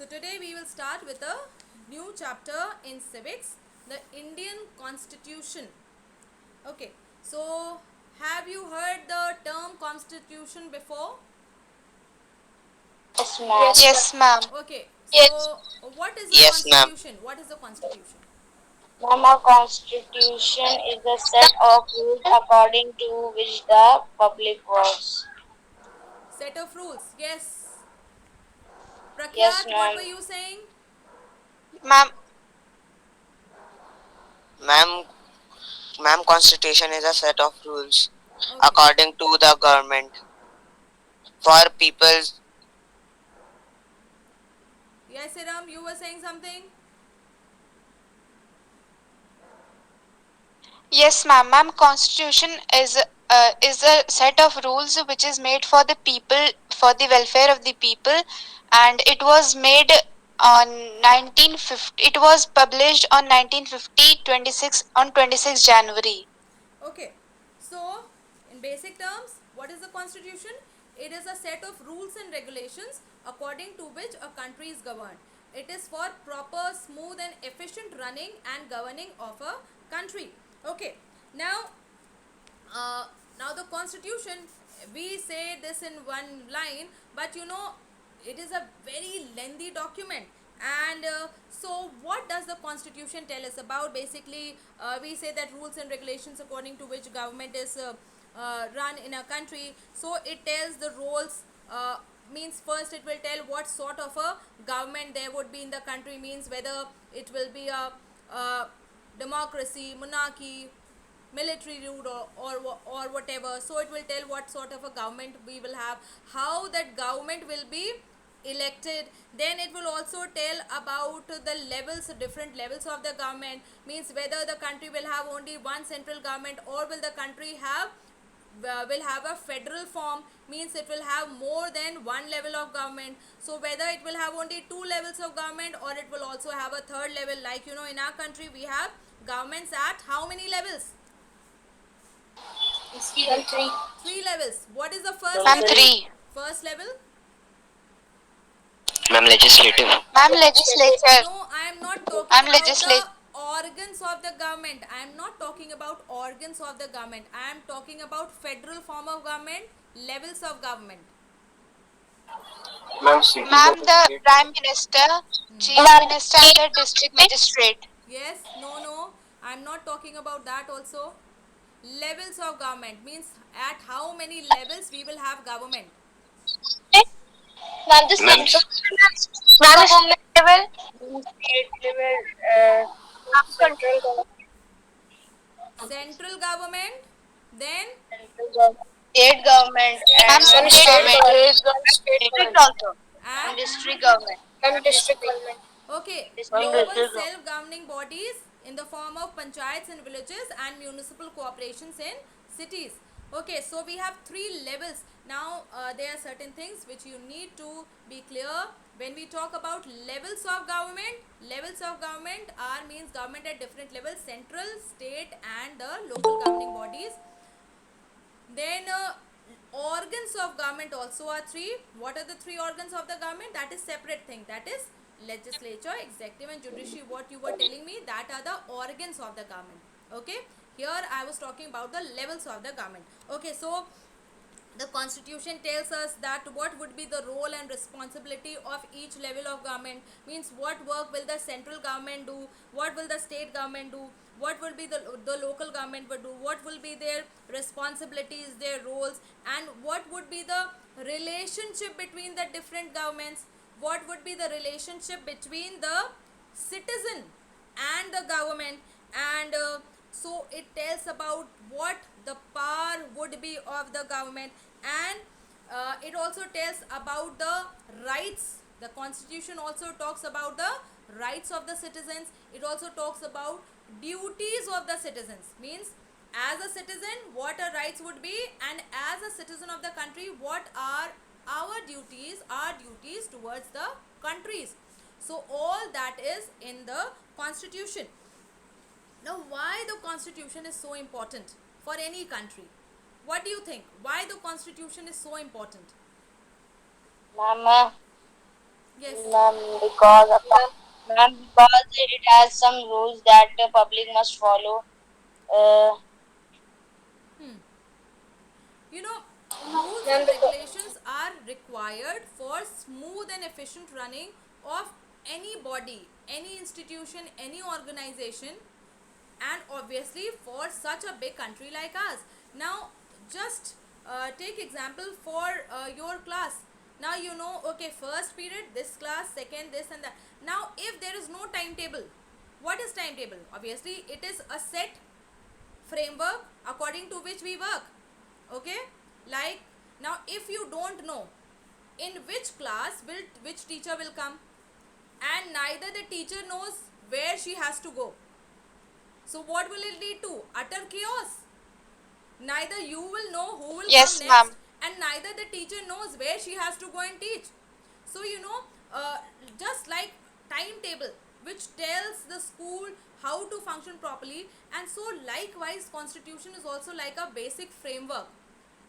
So today we will start with a new chapter in civics, the Indian Constitution. Okay, so have you heard the term constitution before? Yes, ma'am. Yes, ma'am. Okay, Yes, so what is the Yes, ma'am. constitution? What is the constitution? ma'am. Our constitution is a set of rules according to which the public works. Set of rules. Yes. Yes, Prakyat, what ma'am. were you saying? Ma'am, ma'am, ma'am, constitution is a set of rules Okay. according to the government for people's. Yes, Iram, you were saying something? Yes, ma'am. Ma'am, constitution is a set of rules which is made for the people, for the welfare of the people, and it was made on 1950. It was published on 1950 26 on 26 January. Okay, so in basic terms, what is the constitution? It is a set of rules and regulations according to which a country is governed. It is for proper, smooth, and efficient running and governing of a country. Okay, now uh, now the constitution, we say this in one line, but it is a very lengthy document. And so what does the constitution tell us about? Basically, we say that rules and regulations according to which government is run in a country. So it tells the roles, means first it will tell what sort of a government there would be in the country, means whether it will be a democracy, monarchy, military rule, or whatever. So it will tell what sort of a government we will have, how that government will be elected. Then it will also tell about the levels, different levels of the government, means whether the country will have only one central government, or will the country have will have a federal form, means it will have more than one level of government. So whether it will have only two levels of government, or it will also have a third level, like in our country we have governments at how many levels? Three. Three levels. What is the first Ma'am, level? three. First level? Ma'am, legislative. Ma'am, legislature. No, I am not talking Ma'am, about the legislature. organs of the government. I am not talking about organs of the government. I am talking about federal form of government, levels of government. Ma'am, the Prime Minister, Chief Minister, and the District Magistrate. Yes, no. I am not talking about that also. Levels of government means at how many levels we will have government. Ma'am, the Ma'am, state level, state level, central government, Central government, then state government, ma'am, and state government. district also, and district government, and district government. okay, District local government. self-governing bodies in the form of panchayats in villages and municipal corporations in cities. Okay, so we have three levels. Now, there are certain things which you need to be clear. When we talk about levels of government are means government at different levels: central, state, and the local governing bodies. Then organs of government also are three. What are the three organs of the government? That is separate thing. That is legislature, executive, and judiciary. What you were telling me, that are the organs of the government. Okay. Here I was talking about the levels of the government. Okay. So the constitution tells us that what would be the role and responsibility of each level of government, means what work will the central government do, what will the state government do, what will be the local government will do, what will be their responsibilities, their roles, and what would be the relationship between the different governments, what would be the relationship between the citizen and the government. And so it tells about what the power would be of the government. And it also tells about the rights. The constitution also talks about the rights of the citizens. It also talks about duties of the citizens, means as a citizen what our rights would be, and as a citizen of the country what are our duties towards the countries. So all that is in the constitution. Now, why the constitution is so important for any country? What do you think? Why the constitution is so important? Mama, Yes. Yes. Ma'am, because it has some rules that the public must follow. Uh, You know, rules Ma'am, and regulations are required for smooth and efficient running of any body, any institution, any organization, and obviously for such a big country like us. Now, just take example for your class. Now you know, okay, first period this class, second this and that. Now, if there is no timetable, what is timetable? Obviously, it is a set framework according to which we work. Okay, like now if you don't know in which class will which teacher will come, and neither the teacher knows where she has to go, so what will it lead to? Utter chaos. Neither you will know who will come Yes, next, ma'am. and neither the teacher knows where she has to go and teach. So you know, just like timetable which tells the school how to function properly, and so likewise constitution is also like a basic framework.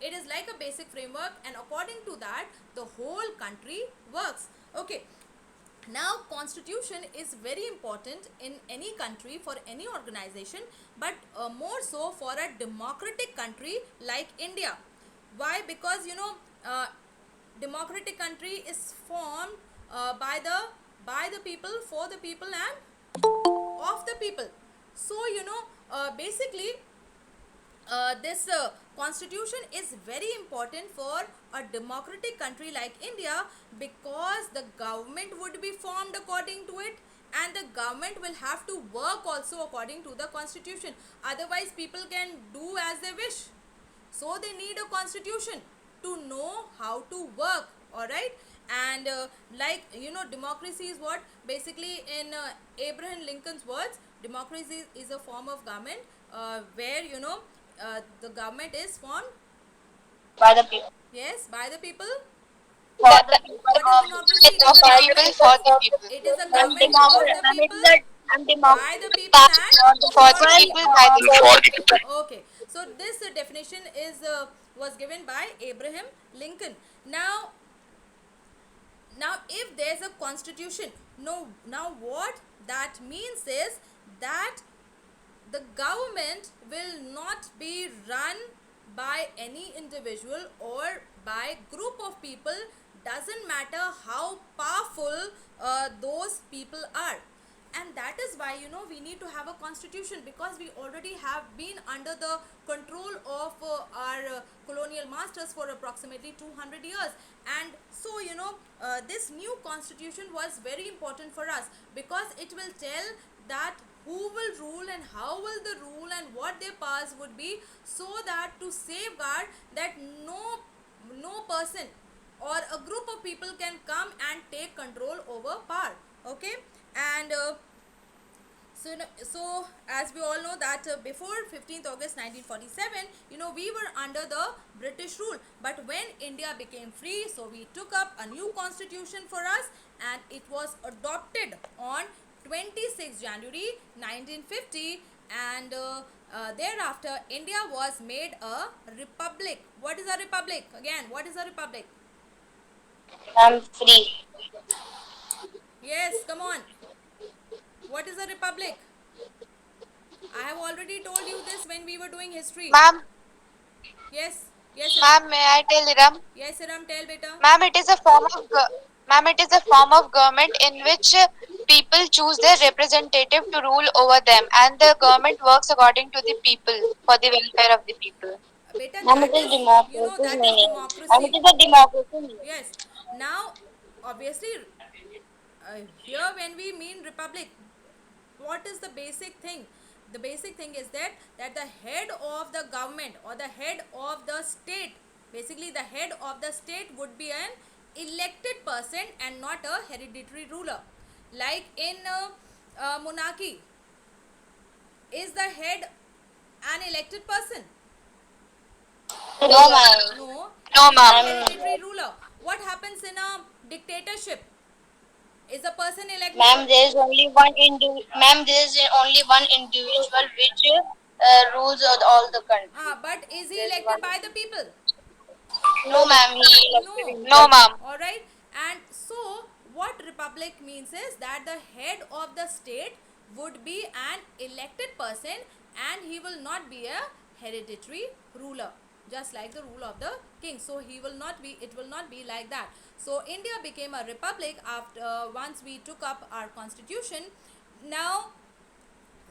It is like a basic framework, and according to that the whole country works. Okay, now constitution is very important in any country for any organization, but more so for a democratic country like India. Why? Because you know, democratic country is formed by the people, for the people, and of the people. So you know, basically this constitution is very important for a democratic country like India, because the government would be formed according to it, and the government will have to work also according to the constitution. Otherwise, people can do as they wish. So they need a constitution to know how to work. All right. And like you know, democracy is what, basically in Abraham Lincoln's words, democracy is a form of government where you know, the government is formed, by the people. yes, by the people. For The, the people What is of democracy? It of is a the government. people for the people. It is a I'm government of the people, by the people, and For for the the people, people. by the people. Okay, so this definition is was given by Abraham Lincoln. Now if there's a constitution, no, now what that means is that the government will not be run by any individual or by group of people. Doesn't matter how powerful those people are. And that is why you know we need to have a constitution, because we already have been under the control of our colonial masters for approximately 200 years. And so you know, this new constitution was very important for us, because it will tell that who will rule and how will the rule and what their powers would be, so that to safeguard that no person or a group of people can come and take control over power. Okay. And so as we all know that before 15th August 1947, you know, we were under the British rule. But when India became free, so we took up a new constitution for us, and it was adopted on 26 January 1950. And thereafter India was made a republic. What is a republic? Again, what is a republic? I'm free. Yes, come on. What is a republic? I have already told you this when we were doing history. Ma'am, Yes, yes, ma'am, may I tell Iram? yes, Ram, tell beta. Ma'am, it is a form of ma'am, it is a form of government in which people choose their representative to rule over them, and the government works according to the people for the welfare of the people. Beta, And that it is is, you know, democracy that is meaning. And it democracy. is a democracy meaning. Yes. Now, obviously, here when we mean republic, what is the basic thing? The basic thing is that the head of the government or the head of the state, basically the head of the state would be an elected person and not a hereditary ruler. Like in monarchy, is the head an elected person? No, ma'am. No, No, it is a ma'am. hereditary ruler. What happens in a dictatorship? Is a person elected? Ma'am, there is only one Ma'am, there is only one individual which rules all the country. But is he There's elected one. by the people? No, ma'am. He elected No. himself. No, ma'am. All right. And so what what republic means is that the head of the state would be an elected person and he will not be a hereditary ruler, just like the rule of the king. So it will not be like that. So India became a republic after once we took up our constitution. Now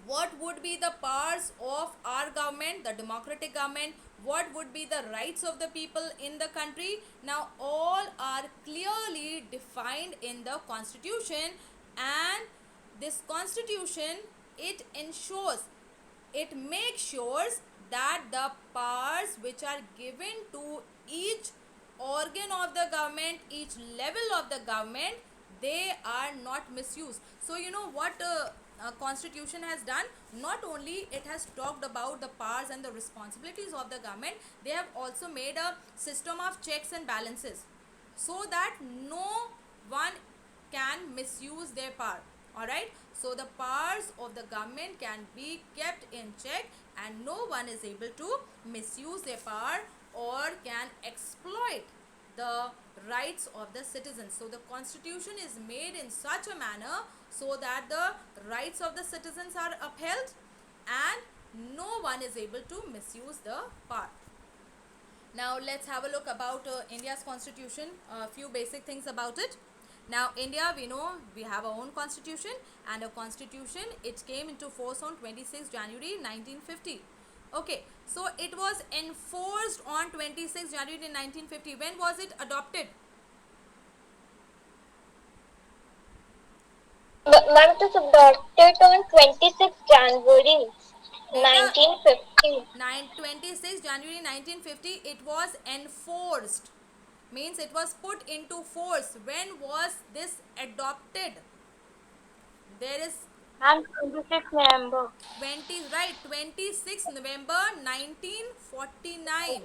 what would be the powers of our government, the democratic government, what would be the rights of the people in the country. Now all are clearly defined in the constitution, and this constitution, it ensures, it makes sure that the powers which are given to each organ of the government, each level of the government, they are not misused. So you know what constitution has done, not only it has talked about the powers and the responsibilities of the government, they have also made a system of checks and balances so that no one can misuse their power. All right, so the powers of the government can be kept in check and no one is able to misuse their power or can exploit the rights of the citizens. So the constitution is made in such a manner so that the rights of the citizens are upheld and no one is able to misuse the power. Now let's have a look about India's constitution, a few basic things about it. Now India, we know we have our own constitution, and a constitution, it came into force on 26 January 1950. Okay, so it was enforced on 26 January 1950. When was it adopted? Ma'am, it was adopted on 26 January 1950. 26 January 1950 it was enforced, means it was put into force. When was this adopted? There is Ma'am, 26 November. 26 November 1949.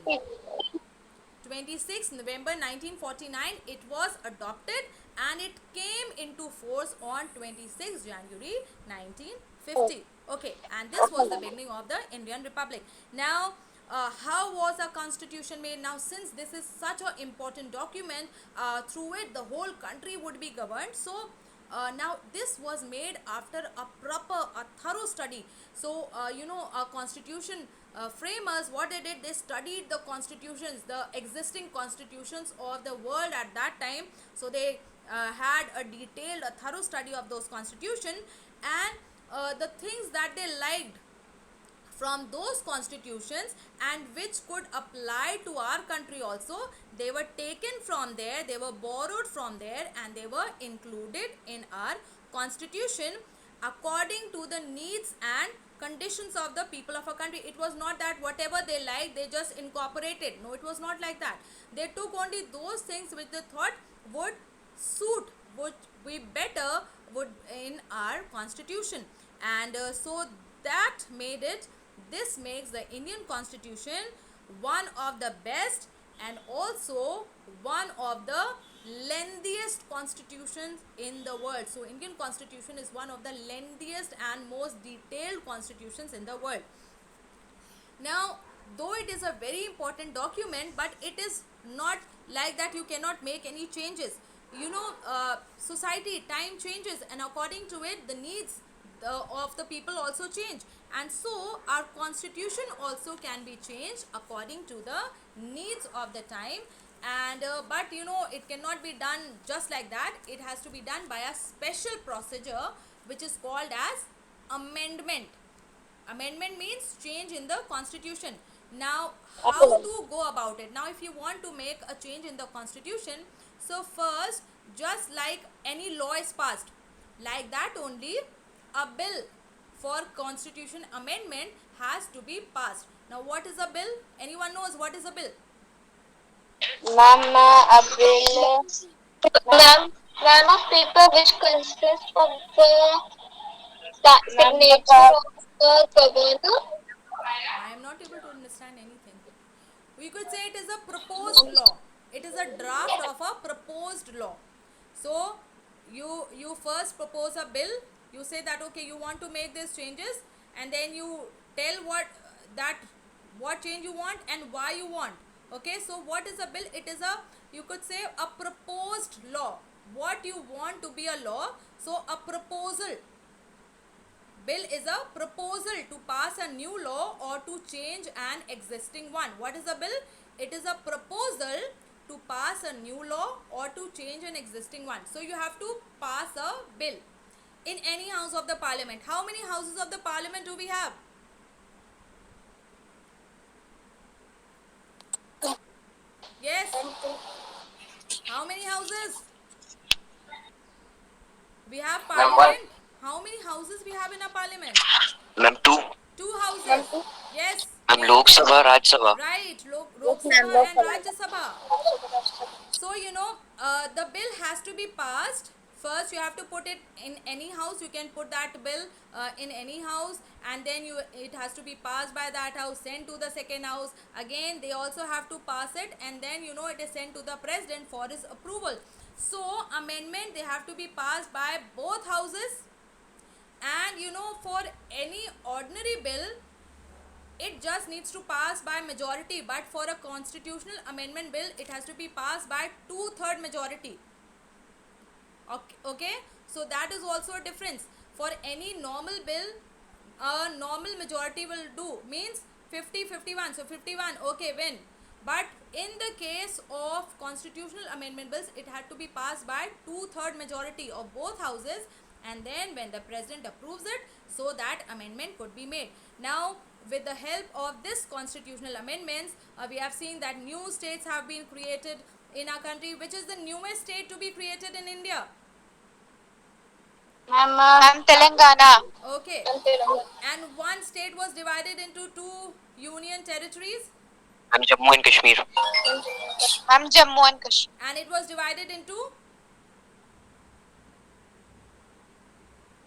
26 November 1949 it was adopted and it came into force on 26 January 1950. Okay, and this was the beginning of the Indian Republic. Now how was our constitution made? Now since this is such an important document, through it the whole country would be governed. So now this was made after a thorough study. So our constitution framers, what they did, they studied the constitutions, the existing constitutions of the world at that time. So they had a detailed, a thorough study of those constitutions, and the things that they liked from those constitutions and which could apply to our country also, they were taken from there, they were borrowed from there, and they were included in our constitution according to the needs and conditions of the people of a country. It was not that whatever they liked they just incorporated. No, it was not like that. They took only those things which they thought would suit, would be better, would in our constitution, and so that made it, this makes the Indian constitution one of the best and also one of the lengthiest constitutions in the world. So Indian constitution is one of the lengthiest and most detailed constitutions in the world. Now though it is a very important document, but it is not like that you cannot make any changes. Society, time changes, and according to it the needs of the people also change, and so our constitution also can be changed according to the needs of the time. And but it cannot be done just like that. It has to be done by a special procedure which is called as amendment. Amendment means change in the constitution. Now how to go about it? Now if you want to make a change in the constitution, so first, just like any law is passed, like that only a bill for constitution amendment has to be passed. Now what is a bill? Anyone knows what is a bill? Ma'am, a bill. Ma'am, of paper which consists of the signature of the governor. I am not able to understand anything. We could say it is a proposed law. It is a draft of a proposed law. So you first propose a bill. You say that okay, you want to make these changes, and then you tell what change you want and why you want. Okay, so what is a bill? It is a, you could say, a proposed law. what you want to be a law. So a proposal. Bill is a proposal to pass a new law or to change an existing one. What is a bill? It is a proposal to pass a new law or to change an existing one. So you have to pass a bill in any house of the parliament. How many houses of the parliament do we have? Yes. How many houses? We have parliament. How many houses we have in a parliament? Ma'am, two. Two houses. Yes. Ma'am, Lok Sabha, Raj Sabha. Right. Lok Sabha and Rajya Sabha. So the bill has to be passed. First, you have to put it in any house. You can put that bill in any house, and then it has to be passed by that house, sent to the second house. Again, they also have to pass it, and then it is sent to the president for his approval. So amendment, they have to be passed by both houses, and for any ordinary bill, it just needs to pass by majority, but for a constitutional amendment bill, it has to be passed by 2/3 majority. Okay, so that is also a difference. For any normal bill, a normal majority will do, means 50-51. So 51, okay, win. But in the case of constitutional amendment bills, it had to be passed by 2/3 majority of both houses, and then when the president approves it, so that amendment could be made. Now, with the help of this constitutional amendments, we have seen that new states have been created in our country. Which is the newest state to be created in India? Ma'am, Telangana. Okay. And one state was divided into two union territories, Ma'am, Jammu and Kashmir. Ma'am, Jammu and Kashmir. and it was divided into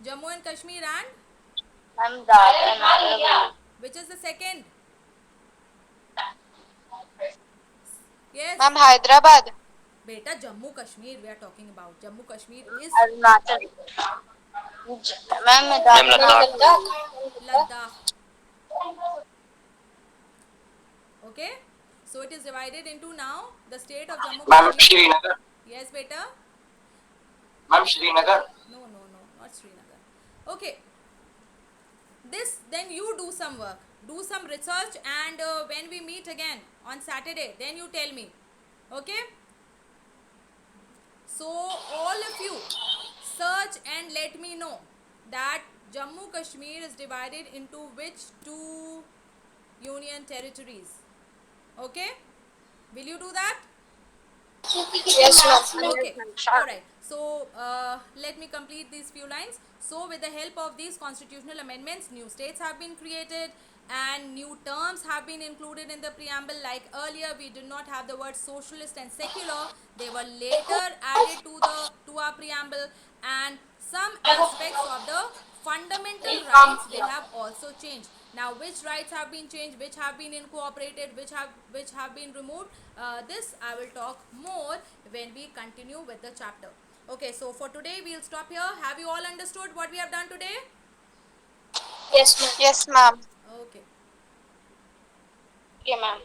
Jammu and Kashmir and which is the second? Yes. Ma'am, Hyderabad. Beta, Jammu Kashmir we are talking about. Jammu Kashmir is Arunachal. Ma'am, Ma'am, Ladakh. Ladakh. Okay. So it is divided into now the state of Jammu Ma'am, Kashmir. Srinagar. Yes, beta. Ma'am, Srinagar. No, not Srinagar. Okay. Then you do some work, do some research, and when we meet again on Saturday, then you tell me. Okay. So all of you search and let me know that Jammu Kashmir is divided into which two union territories. Okay. Will you do that? Yes, ma'am. Okay, all right. So let me complete these few lines. So with the help of these constitutional amendments, new states have been created and new terms have been included in the preamble. Like earlier, we did not have the words socialist and secular. They were later added to our preamble, and some aspects of the fundamental rights, they have also changed. Now, which rights have been changed, which have been incorporated, which have been removed, this I will talk more when we continue with the chapter. Okay, so for today we'll stop here. Have you all understood what we have done today? Yes, ma'am. Yes, ma'am. Okay. Okay, ma'am.